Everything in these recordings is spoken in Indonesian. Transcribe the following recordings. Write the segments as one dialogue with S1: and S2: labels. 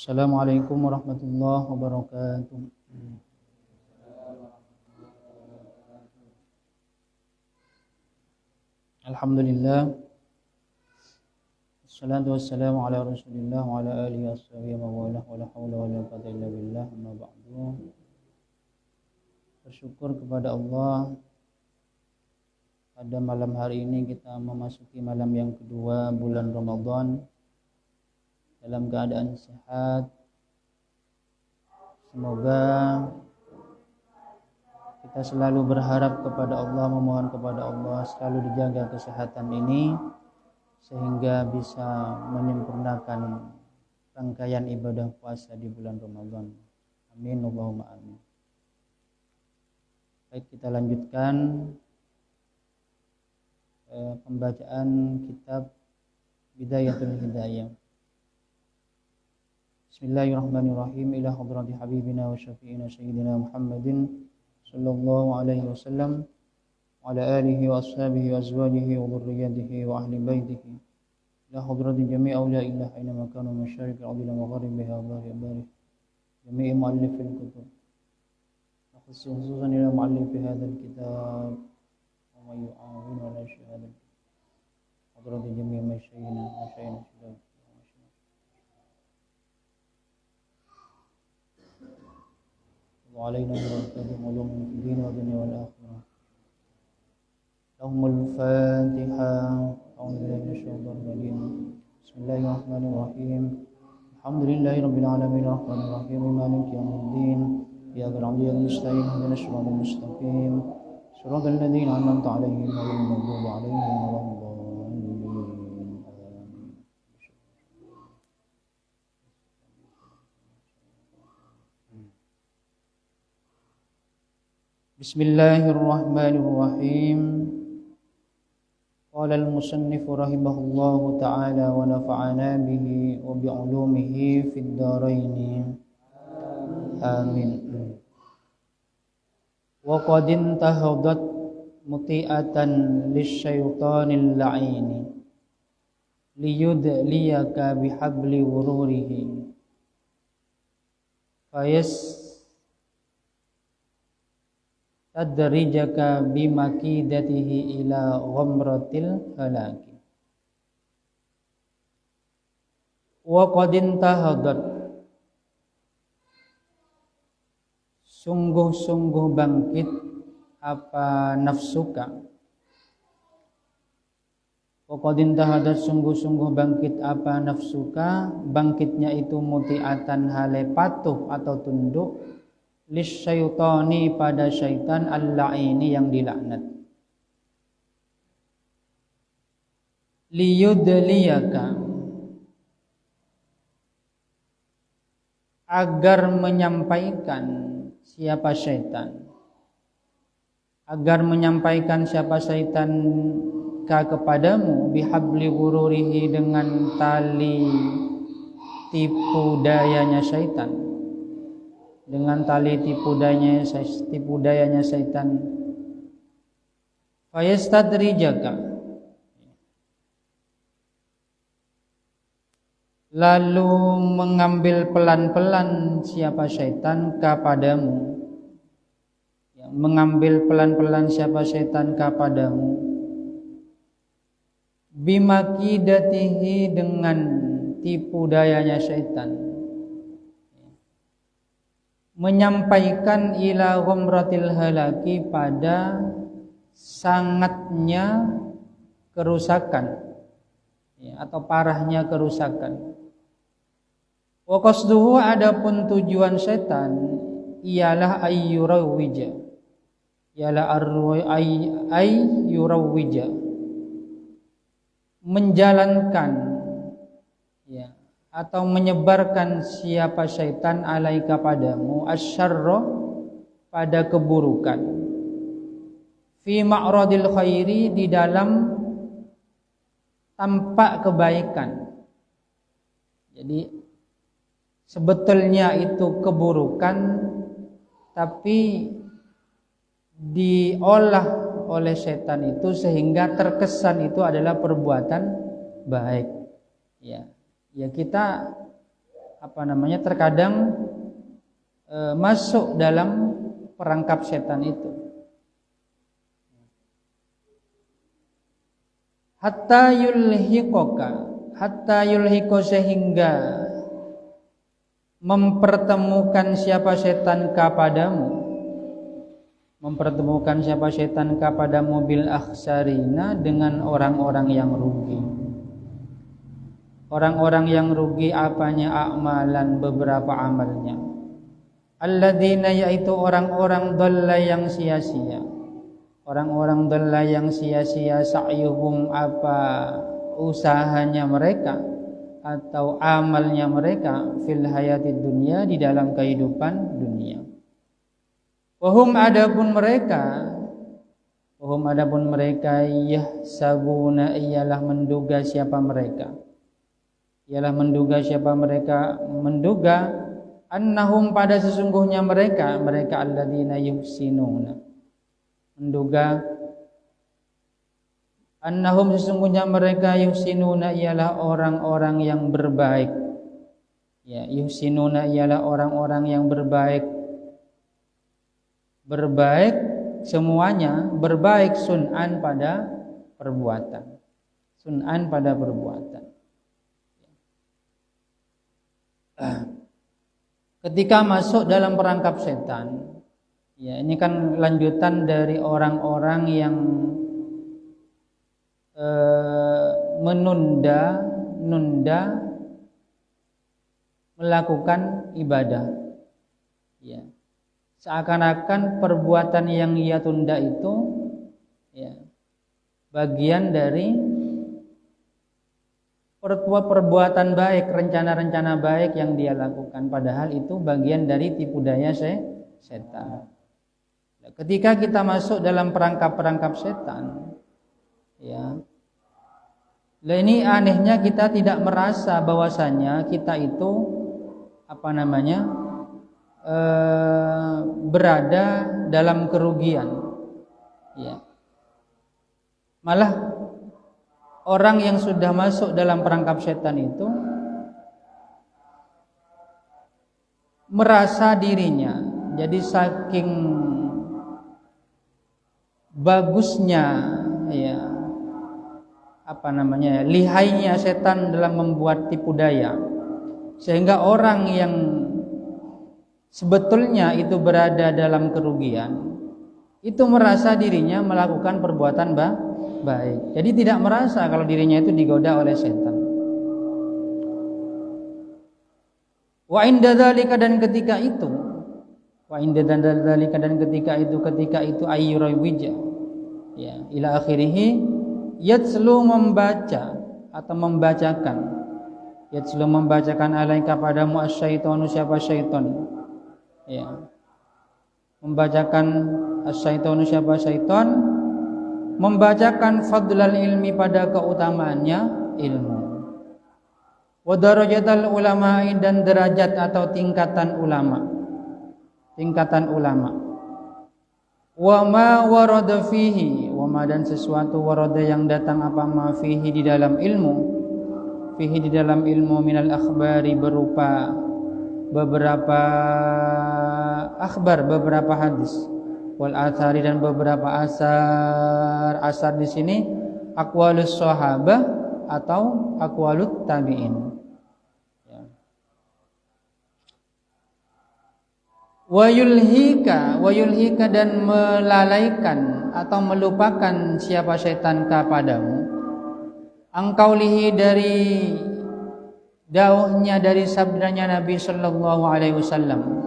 S1: Assalamualaikum warahmatullahi wabarakatuh. Alhamdulillah. Assalatu wassalamu ala Rasulillah wa ala alihi washabihi wa wala wala haula wala quwwata illa billah. Amma ba'du. Bersyukur kepada Allah pada malam hari ini kita memasuki malam yang kedua bulan Ramadan dalam keadaan sehat. Semoga kita selalu berharap kepada Allah, memohon kepada Allah selalu dijaga kesehatan ini sehingga bisa menyempurnakan rangkaian ibadah puasa di bulan Ramadan. Amin Allahumma amin. Baik, kita lanjutkan pembacaan kitab Bidayatul Hidayah. Bismillahirrahmanirrahim. Ila hadrati habibina wa syafi'ina sayyidina Muhammadin sallallahu alaihi wasallam wa ala alihi wa ashabihi wa azwajihi wa dhurriyyatihi wa ahli baitihi. Ila hadrati jami' awliyaillah aina makanu masyariqil ardi wa magharibiha wa barik jami' muallifil kutub. Khususan ila muallif hadzal kitab wa may yu'awin wa la syahada. Hadrati jami' masyayina syuhada. وعلينا بركاتهم علوم في الدين والدنيا والآخرة. لهم الفاتحة. أعوذ بالله من الشيطان الرجيم. بسم الله الرحمن الرحيم. الحمد لله رب العالمين الرحمن الرحيم مالك يوم الدين. إياك نعبد وإياك نستعين اهدنا الصراط المستقيم صراط الذين أنعمت عليهم غير المغضوب عليهم ولا الضالين. Bismillahirrahmanirrahim. Qala al-musannif rahimahullahu ta'ala wa nafa'ana bihi wa bi'ulumihi fid dharain. Amin. Wa qad intahadat muti'atan lisyaitanil la'ini liyudliyaka bihabli wururihi tadrijaka bimakidatihi ila ghamratil halaki. Wa qad intahadat, sungguh-sungguh bangkit apa nafsuka. Wa qad intahadat, sungguh-sungguh bangkit apa nafsuka. Bangkitnya itu muti'atan hale patuh atau tunduk lisyaitani pada syaitan al-la'ini yang dilaknat. Liyudliyaka, agar menyampaikan siapa syaitan, agar menyampaikan siapa syaitan kepadamu bihabli ghururihi, dengan tali tipu dayanya syaitan, dengan tali tipu dayanya syaitan. Fayastadrijaka, lalu mengambil pelan-pelan siapa syaitan kepadamu, mengambil pelan-pelan siapa syaitan kepadamu, bimakidatihi, dengan tipu dayanya syaitan, menyampaikan ila ghamratil halaki, pada sangatnya kerusakan, atau parahnya kerusakan. Wa qasduhu, adapun tujuan setan ialah ayyurawwija, ayyurawwija, menjalankan atau menyebarkan siapa syaitan alaika padamu asyarra, pada keburukan, fi ma'radil khairi, di dalam tampak kebaikan. Jadi sebetulnya itu keburukan, tapi diolah oleh setan itu sehingga terkesan itu adalah perbuatan baik. Ya kita terkadang masuk dalam perangkap setan itu. Hatta yulhiqo sehingga mempertemukan siapa setan kepadamu bil akhsarina dengan orang-orang yang rugi. Orang-orang yang rugi apanya? A'malan, beberapa amalnya. Alladzina, yaitu orang-orang dhalla yang sia-sia. Orang-orang dhalla yang sia-sia, sa'yuhum, apa usahanya mereka atau amalnya mereka, fil hayatid dunya, di dalam kehidupan dunia. Wahum adapun mereka yahsabuna, ialah menduga siapa mereka annahum, pada sesungguhnya mereka alladzina yuhsinuna, menduga annahum, sesungguhnya mereka yuhsinuna ialah orang-orang yang berbaik. Ya, yuhsinuna ialah orang-orang yang berbaik. Berbaik semuanya, berbaik sun'an pada perbuatan. Ketika masuk dalam perangkap setan, ya ini kan lanjutan dari orang-orang yang menunda melakukan ibadah. Ya. Seakan-akan perbuatan yang ia tunda itu, ya, bagian dari perbuatan baik, rencana-rencana baik yang dia lakukan, padahal itu bagian dari tipu daya setan. Ketika kita masuk dalam perangkap setan, ya, ini anehnya kita tidak merasa bahwasanya kita itu berada dalam kerugian. Ya. Malah orang yang sudah masuk dalam perangkap setan itu merasa dirinya, jadi saking bagusnya, ya, lihainya setan dalam membuat tipu daya, sehingga orang yang sebetulnya itu berada dalam kerugian itu merasa dirinya melakukan perbuatan baik. Jadi tidak merasa kalau dirinya itu digoda oleh setan. Wa inda dzalika, dan ketika itu ayyurawija, ya, ila akhirih, yatslu, membaca atau membacakan alaika padamu asyaitonu, siapa syaitan, ya, membacakan asyaitonu, siapa syaitan, membacakan fadlal ilmi, pada keutamaannya ilmu, wa darajatal ulama, dan derajat atau tingkatan ulama, wa ma warada fihi, wa ma, dan sesuatu warada yang datang apa ma fihi, di dalam ilmu minal akhbari, berupa beberapa akhbar, beberapa hadis, wal athari, dan beberapa asar di sini aqwalus sahabah atau aqwalut tabi'in. Ya. Wa yulhika, dan melalaikan atau melupakan siapa setan kepadamu, angkaulihi, dari dauhnya, dari sabdanya Nabi sallallahu alaihi wasallam,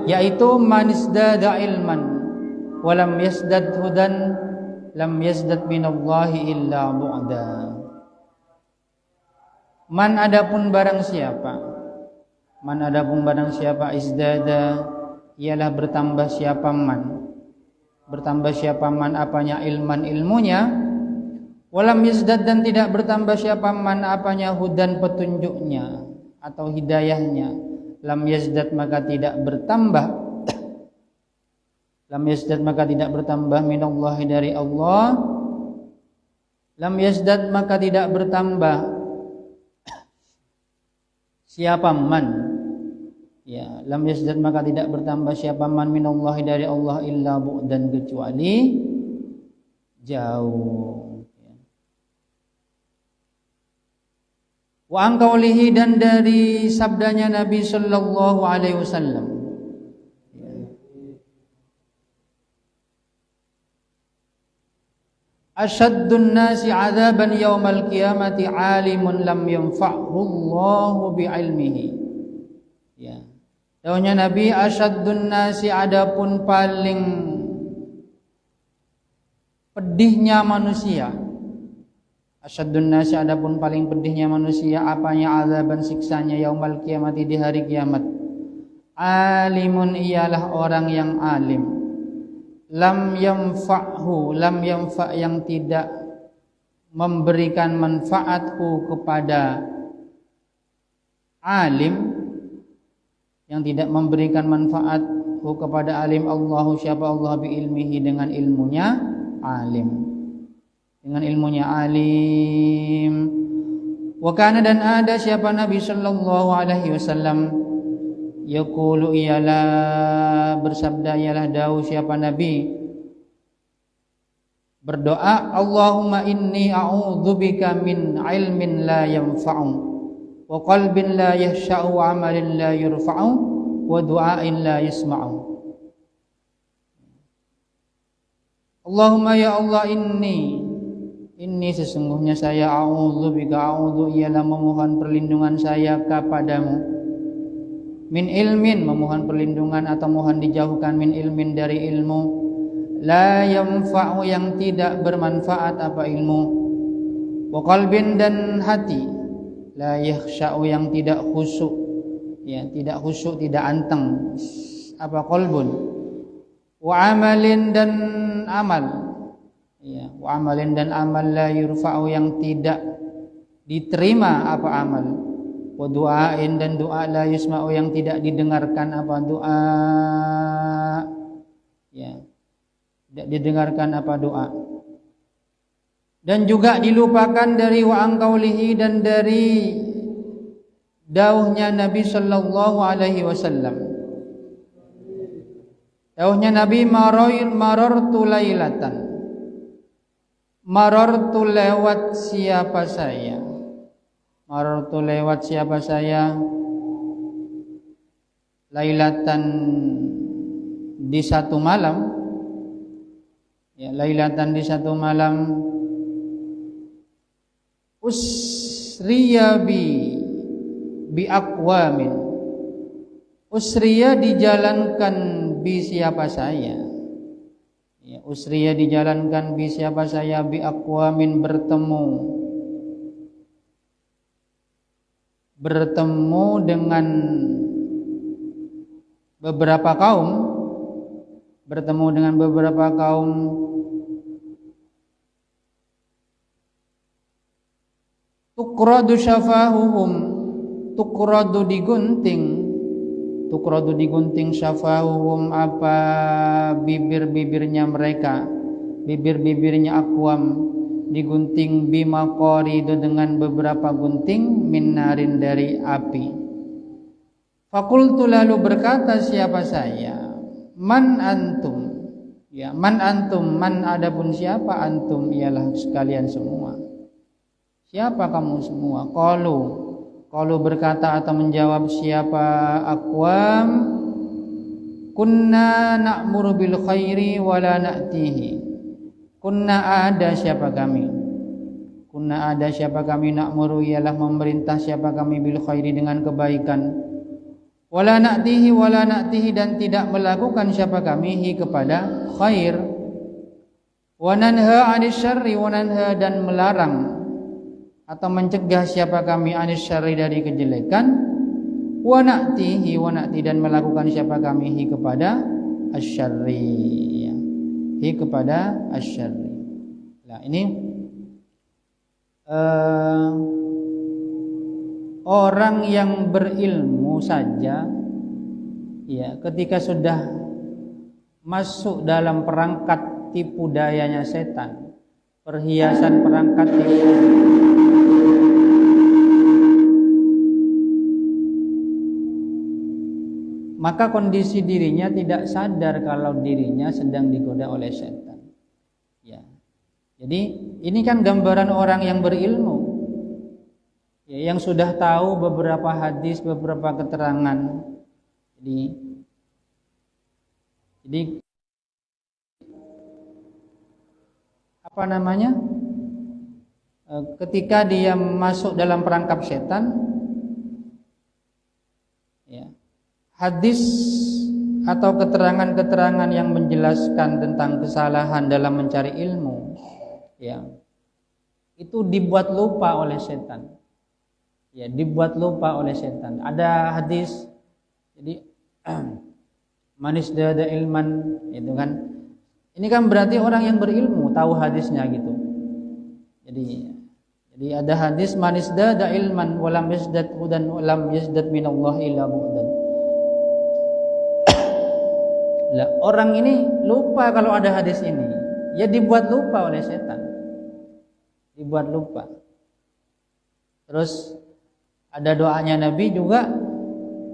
S1: yaitu man isdada ilman wa lam yasdad hudan lam yazdad minallahi illa bu'da. Man adapun barang siapa isdada, ialah bertambah siapa man apanya ilman, ilmunya, walam yazdad, dan tidak bertambah siapa man apanya hudan, petunjuknya atau hidayahnya, lam yazdad, maka tidak bertambah minallahi, dari Allah, lam yazdad, maka tidak bertambah siapa man, ya, lam yazdad maka tidak bertambah siapa man minallahi dari Allah illa bu'dan kecuali jauh. Wa an qaulihi dan dari sabdanya Nabi sallallahu alaihi wasallam. Asyaddun nasi 'adzaban yaumal qiyamati 'alimun lam yanfa'hu Allahu bi'ilmihi. Ya. Dawuhnya Nabi, asyaddun nasi, adapun paling pedihnya manusia. Asyaddun nasi, adapun paling pedihnya manusia, apanya? Azaban, siksanya, yaumal kiamati, di hari kiamat. Alimun, ialah orang yang alim. Lam yanfa'hu, lam yanfa' yang tidak memberikan manfaathu kepada alim, yang tidak memberikan manfaathu kepada alim. Allahu, siapa Allah, bi ilmihi, dengan ilmunya alim, dengan ilmunya alim. Wa kana, dan ada siapa Nabi sallallahu alaihi wasallam, yaqulu, ialah bersabda, ialah dawuh siapa Nabi, berdoa, Allahumma inni a'udzubika min ilmin la yanfa'u wa qalbin la yahsha'u wa amalin la yurfa'u wa du'ain la yasma'u. Allahumma, ya Allah, inni sesungguhnya saya, a'udzubika, a'udzu ialah memohon perlindungan saya kepadamu, min ilmin, memohon perlindungan atau mohon dijauhkan, min ilmin, dari ilmu, la yanfa'u, yang tidak bermanfaat apa ilmu, wa qalbin, dan hati, la yakhsha'u, yang tidak khusyuk, ya, tidak khusyuk, tidak anteng apa qalbun, wa amalin, dan amal, ya, wa amalin, dan amal, la yurfa'u, yang tidak diterima apa amal, wa du'ain, dan doa, la yusma'u, yang tidak didengarkan apa doa, ya, tidak didengarkan apa doa. Dan juga dilupakan dari wa an qaulihi, dan dari dawuhnya Nabi sallallahu alaihi wasallam. Dawuhnya Nabi, marartu lailatan, marartu lewat siapa saya, marartu lewat siapa saya, lailatan, di satu malam, ya, lailatan, di satu malam, usriya bi aqwamin, usriya dijalankan, bi siapa saya, ya, usriya dijalankan, bi siapa saya, bi aqwamin, bertemu dengan beberapa kaum, bertemu dengan beberapa kaum, tukradu syafahuhum, tukradu digunting, tukradu digunting, syafahuhum apa bibir-bibirnya mereka, bibir-bibirnya akwam, digunting, bimaqaridu, dengan beberapa gunting, min narin, dari api. Fakultu, lalu berkata siapa saya, man antum, ya, man antum, man adapun siapa, antum ialah sekalian semua, siapa kamu semua. Qalu berkata atau menjawab siapa aqwam, kunna na'muru bil khairi wa la na'tihi, kunna ada siapa kami, kunna ada siapa kami, na'muru ialah memerintah siapa kami, bil khairi, dengan kebaikan, wala na'tihi, dan tidak melakukan siapa kami, hi, kepada khair, wa nanha 'anil syarri, wa nanha, dan melarang atau mencegah siapa kami, 'anil syarri, dari kejelekan, wa na'ti, dan melakukan siapa kami, hi, kepada asyarri, ya, hi, kepada asyarri. Nah, ini orang yang berilmu saja, ya, ketika sudah masuk dalam perangkat tipu dayanya setan, perhiasan perangkat tipu, maka kondisi dirinya tidak sadar kalau dirinya sedang digoda oleh setan. Ya. Jadi ini kan gambaran orang yang berilmu, ya, yang sudah tahu beberapa hadis, beberapa keterangan. Jadi apa namanya? Ketika dia masuk dalam perangkap setan, ya, hadis atau keterangan-keterangan yang menjelaskan tentang kesalahan dalam mencari ilmu, ya, itu dibuat lupa oleh setan. Ya, dibuat lupa oleh setan. Ada hadis, jadi manis dada ilman, itu kan. Ini kan berarti orang yang berilmu, tahu hadisnya gitu. Jadi ada hadis manis dada ilman walam yazdad hudan walam yazdad minallah illa bu'dan. Lah, orang ini lupa kalau ada hadis ini. Ya dibuat lupa oleh setan. Dibuat lupa. Terus ada doanya Nabi juga,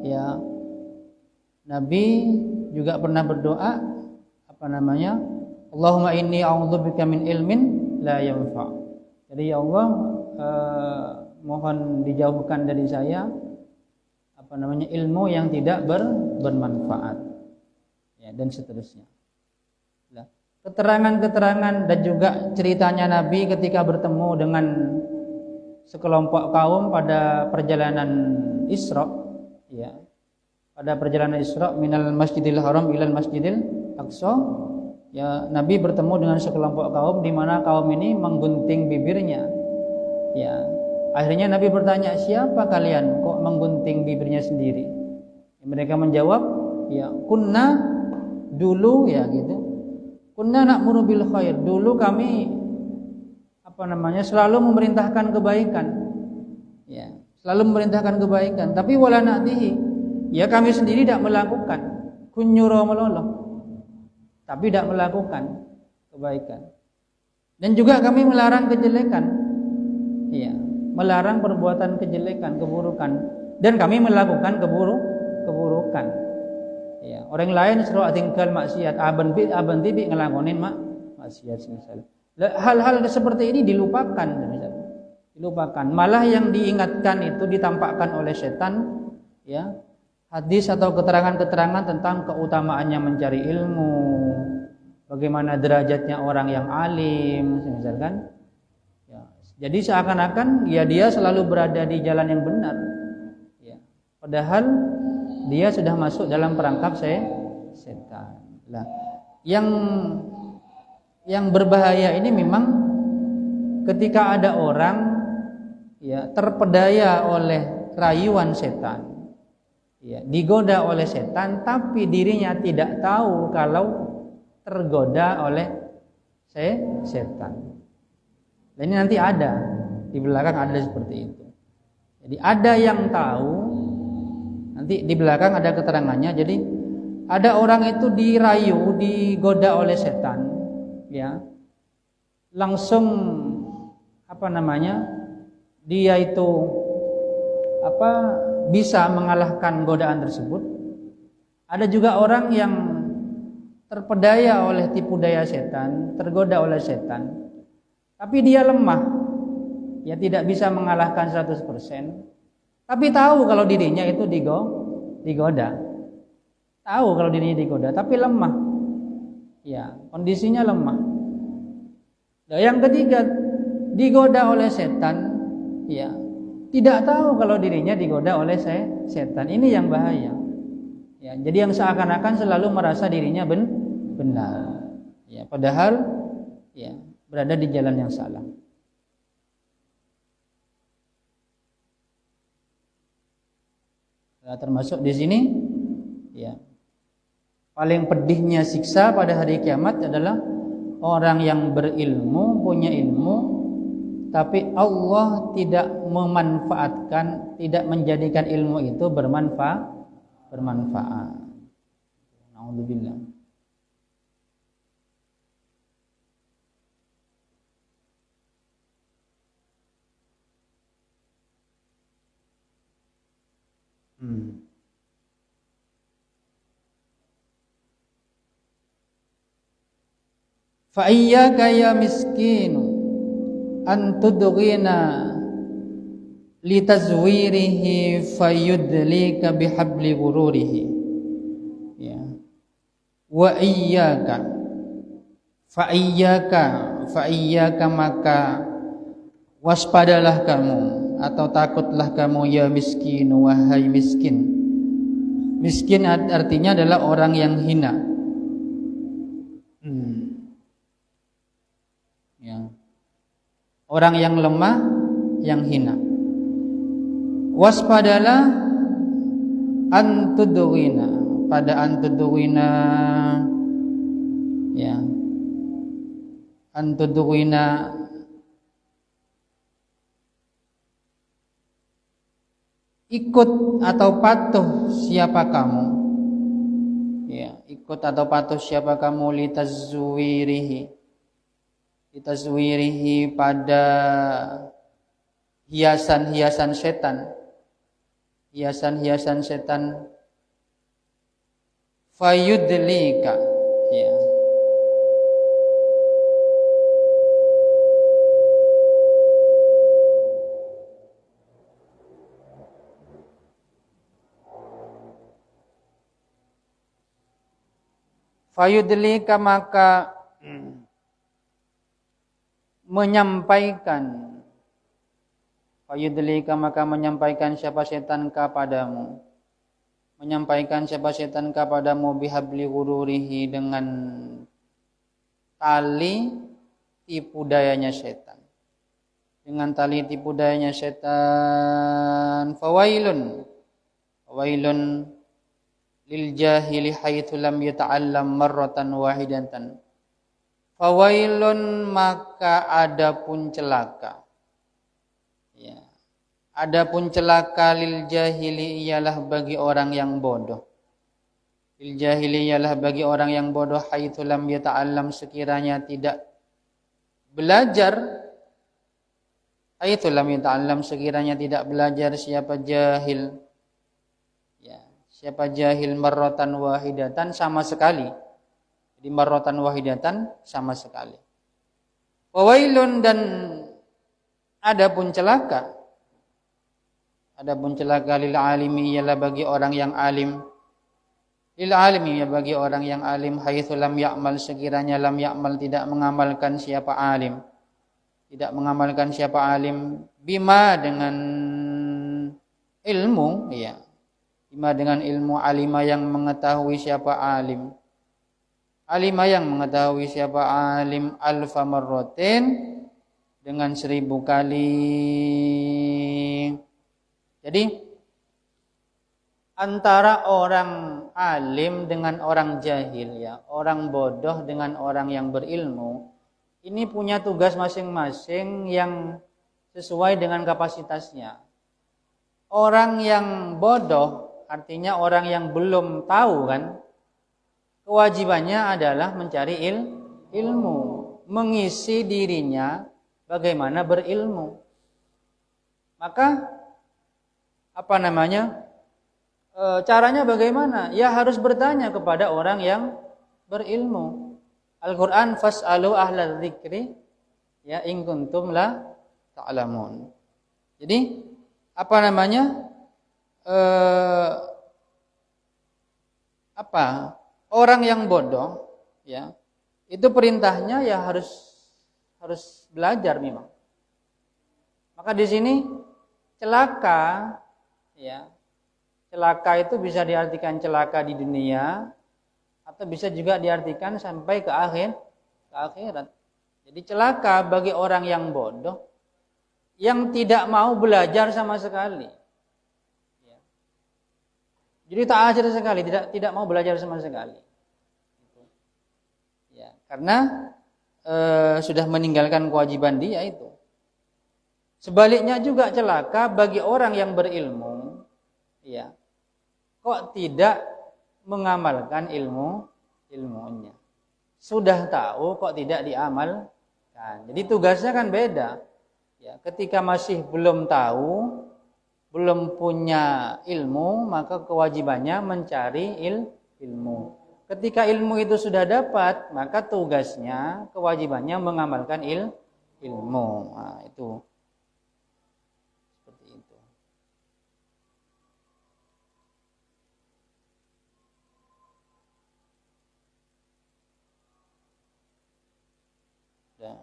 S1: ya. Nabi juga pernah berdoa, apa namanya? Allahumma inni a'udzubika min ilmin la yanfa'. Jadi ya Allah, mohon dijauhkan dari saya, apa namanya, ilmu yang tidak bermanfaat, ya, dan seterusnya. Nah, keterangan-keterangan dan juga ceritanya Nabi ketika bertemu dengan sekelompok kaum pada perjalanan Isra, ya, pada perjalanan Isra minal Masjidil Haram ilal Masjidil Aqsa, ya, Nabi bertemu dengan sekelompok kaum di mana kaum ini menggunting bibirnya. Ya, akhirnya Nabi bertanya, siapa kalian kok menggunting bibirnya sendiri? Mereka menjawab, ya, kunna, dulu, ya gitu. Kunna na'muru bil khair, dulu kami, apa namanya, selalu memerintahkan kebaikan. Ya, selalu memerintahkan kebaikan, tapi wala na'tihi, ya kami sendiri tidak melakukan. Kunyuro meloloh, tapi tidak melakukan kebaikan. Dan juga kami melarang kejelekan, ya, melarang perbuatan kejelekan, keburukan, dan kami melakukan keburukan. Ya, orang lain suruh tinggal maksiat, aban tibi ngelakonin maksiat misalnya. Hal-hal seperti ini dilupakan, misalnya. Dilupakan. Malah yang diingatkan itu ditampakkan oleh setan, ya, hadis atau keterangan-keterangan tentang keutamaannya mencari ilmu, bagaimana derajatnya orang yang alim, misalkan. Ya, jadi seakan-akan ya dia selalu berada di jalan yang benar. Ya, padahal dia sudah masuk dalam perangkap setan. Nah, yang berbahaya ini memang ketika ada orang, ya, terpedaya oleh rayuan setan, ya, digoda oleh setan, tapi dirinya tidak tahu kalau tergoda oleh setan. Dan ini nanti ada di belakang, ada seperti itu. Jadi ada yang tahu, nanti di belakang ada keterangannya. Jadi ada orang itu dirayu, digoda oleh setan, ya, langsung, apa namanya, dia itu bisa mengalahkan godaan tersebut. Ada juga orang yang terpedaya oleh tipu daya setan, tergoda oleh setan, tapi dia lemah, ya, tidak bisa mengalahkan 100%, tapi tahu kalau dirinya itu digoda, tahu kalau dirinya digoda, tapi lemah, ya, kondisinya lemah. Nah, yang ketiga, digoda oleh setan, ya, tidak tahu kalau dirinya digoda oleh setan. Ini yang bahaya. Ya, jadi yang seakan-akan selalu merasa dirinya benar, ya, padahal, ya, berada di jalan yang salah. Nah, termasuk di sini, ya, paling pedihnya siksa pada hari kiamat adalah orang yang berilmu, punya ilmu, tapi Allah tidak memanfaatkan, tidak menjadikan ilmu itu bermanfaat. Na'udzubillah. Fa iyyaka ya miskinu an tudghina litazwirihi fayudlika bihabli ghururihi. Ya. Wa iyyaka fa iyyaka maka waspadalah kamu atau takutlah kamu ya miskin, wahai miskin. Miskin artinya adalah orang yang hina. Ya. Orang yang lemah, yang hina. Waspadalah antudwina, pada antudwina, ya. Antudwina ikut atau patuh siapa kamu, ya, ikut atau patuh siapa kamu litazwirihi pada hiasan-hiasan setan, fayudlika, ya. Fayudlika maka menyampaikan, fayudlika maka menyampaikan siapa setan kepadamu, menyampaikan siapa setan kepadamu bihabli ghururihi dengan tali tipu dayanya setan, dengan tali tipu dayanya setan. Fawailun lil jahili haitsu lam yata'allam marratan wahidatan. Fawailun maka adapun celaka, ya, adapun celaka lil jahili ialah bagi orang yang bodoh. Lil jahili ialah bagi orang yang bodoh haitsu lam yata'allam sekiranya tidak belajar, haitsu lam yata'allam sekiranya tidak belajar siapa jahil, ya, siapa jahil marratan wahidatan sama sekali. Di marratan wahidatan sama sekali. Wawailun dan adapun celaka lil alimi ialah bagi orang yang alim. Lil alimi ya bagi orang yang alim haitsu lam ya'mal sekiranya lam ya'mal tidak mengamalkan siapa alim. Tidak mengamalkan siapa alim bima dengan ilmu, ya. Bima dengan ilmu, alima yang mengetahui siapa alim. Alima yang mengetahui siapa alim alfa marratin dengan 1000 kali. Jadi antara orang alim dengan orang jahil, ya, orang bodoh dengan orang yang berilmu, ini punya tugas masing-masing yang sesuai dengan kapasitasnya. Orang yang bodoh artinya orang yang belum tahu, kan, kewajibannya adalah mencari ilmu, mengisi dirinya bagaimana berilmu. Maka caranya bagaimana? Ya harus bertanya kepada orang yang berilmu. Al-Qur'an fas'alu ahlal dzikri ya in kuntum la ta'lamun. Jadi orang yang bodoh, ya, itu perintahnya ya harus belajar memang. Maka di sini celaka, ya, celaka itu bisa diartikan celaka di dunia atau bisa juga diartikan sampai ke akhirat. Jadi celaka bagi orang yang bodoh yang tidak mau belajar sama sekali. Jadi tak ajar sekali, tidak mau belajar sama sekali. Ya, karena sudah meninggalkan kewajiban dia itu. Sebaliknya juga celaka bagi orang yang berilmu, ya, kok tidak mengamalkan ilmunya. Sudah tahu kok tidak diamalkan. Jadi tugasnya kan beda. Ya, ketika masih belum tahu, belum punya ilmu, maka kewajibannya mencari ilmu.
S2: Ketika ilmu itu sudah dapat, maka tugasnya, kewajibannya mengamalkan ilmu. Nah, itu seperti itu. Dan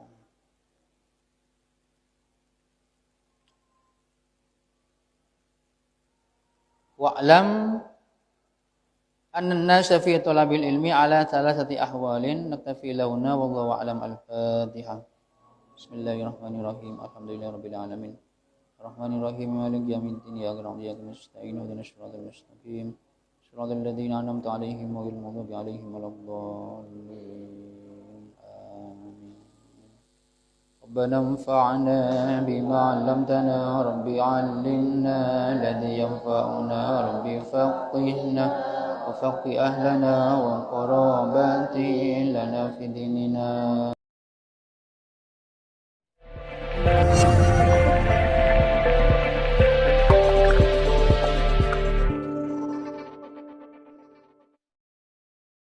S2: wa'lam anna an-nasa fi talabil ilmi ala thalathati ahwalin naktafi launa wallahu a'lam. Al-Fatihah. Bismillahirrahmanirrahim. Alhamdulillahirabbil alamin. Arrahmanir rahim maliki yaumiddin iyyaka na'budu wa iyyaka nasta'in ihdinas siratal mustaqim siratal ladzina an'amta 'alaihim ghairil maghdubi 'alaihim waladdallin. Amin. Rabbana anfa'na bima 'allamtana rabbi 'allimna alladhi yanfa'una rabbi faqihna wa faqih ahlana wa qarabatin lana fi dinina.